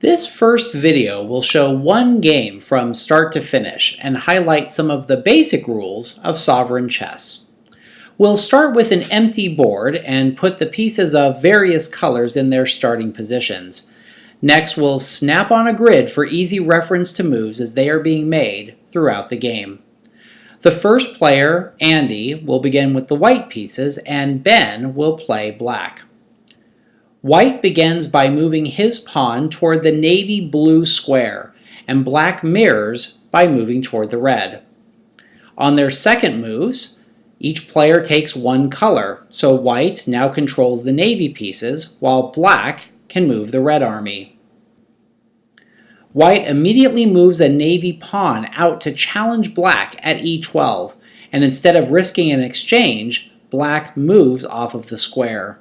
This first video will show one game from start to finish and highlight some of the basic rules of sovereign chess. We'll start with an empty board and put the pieces of various colors in their starting positions. Next, we'll snap on a grid for easy reference to moves as they are being made throughout the game. The first player, Andy, will begin with the white pieces and Ben will play black. White begins by moving his pawn toward the navy blue square, and black mirrors by moving toward the red. On their second moves, each player takes one color, so white now controls the navy pieces, while black can move the red army. White immediately moves a navy pawn out to challenge black at e12, and instead of risking an exchange, black moves off of the square.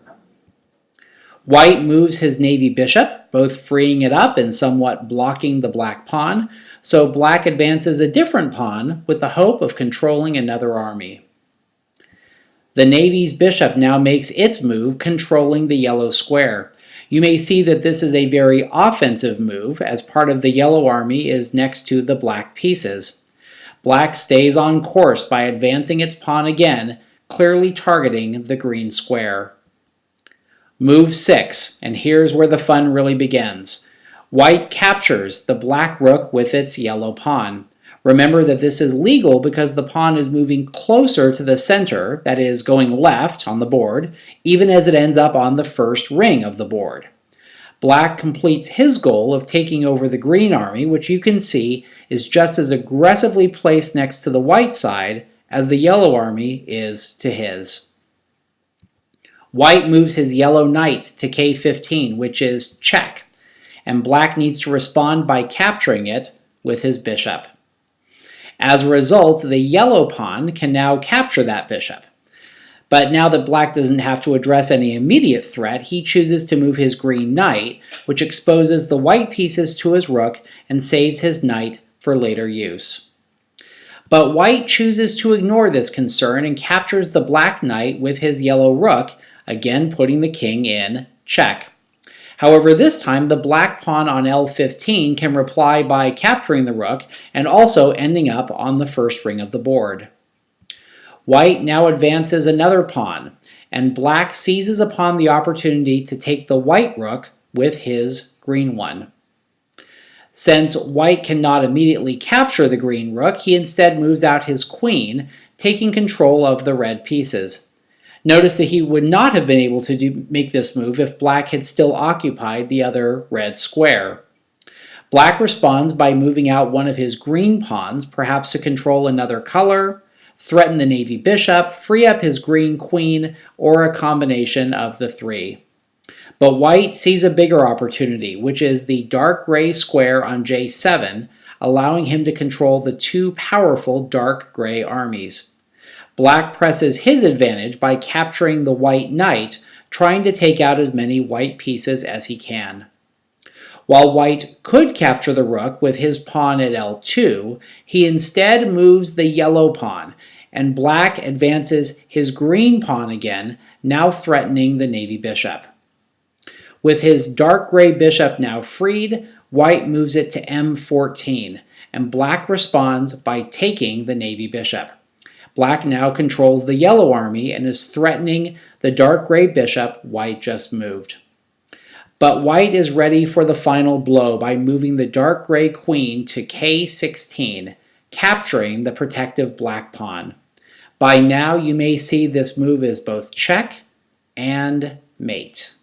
White moves his navy bishop, both freeing it up and somewhat blocking the black pawn, so black advances a different pawn with the hope of controlling another army. The navy's bishop now makes its move, controlling the yellow square. You may see that this is a very offensive move, as part of the yellow army is next to the black pieces. Black stays on course by advancing its pawn again, clearly targeting the green square. Move 6, and here's where the fun really begins. White captures the black rook with its yellow pawn. Remember that this is legal because the pawn is moving closer to the center, that is, going left on the board, even as it ends up on the first ring of the board. Black completes his goal of taking over the green army, which you can see is just as aggressively placed next to the white side as the yellow army is to his. White moves his yellow knight to k15, which is check, and black needs to respond by capturing it with his bishop. As a result, the yellow pawn can now capture that bishop. But now that black doesn't have to address any immediate threat, he chooses to move his green knight, which exposes the white pieces to his rook and saves his knight for later use. But white chooses to ignore this concern and captures the black knight with his yellow rook, again putting the king in check. However, this time the black pawn on l15 can reply by capturing the rook and also ending up on the first ring of the board. White now advances another pawn, and black seizes upon the opportunity to take the white rook with his green one. Since white cannot immediately capture the green rook, he instead moves out his queen, taking control of the red pieces. Notice that he would not have been able to make this move if black had still occupied the other red square. Black responds by moving out one of his green pawns, perhaps to control another color, threaten the navy bishop, free up his green queen, or a combination of the three. But white sees a bigger opportunity, which is the dark gray square on j7, allowing him to control the two powerful dark gray armies. Black presses his advantage by capturing the white knight, trying to take out as many white pieces as he can. While white could capture the rook with his pawn at l2, he instead moves the yellow pawn, and black advances his green pawn again, now threatening the navy bishop. With his dark gray bishop now freed, white moves it to m14, and black responds by taking the navy bishop. Black now controls the yellow army and is threatening the dark gray bishop white just moved. But white is ready for the final blow by moving the dark gray queen to k16, capturing the protective black pawn. By now you may see this move is both check and mate.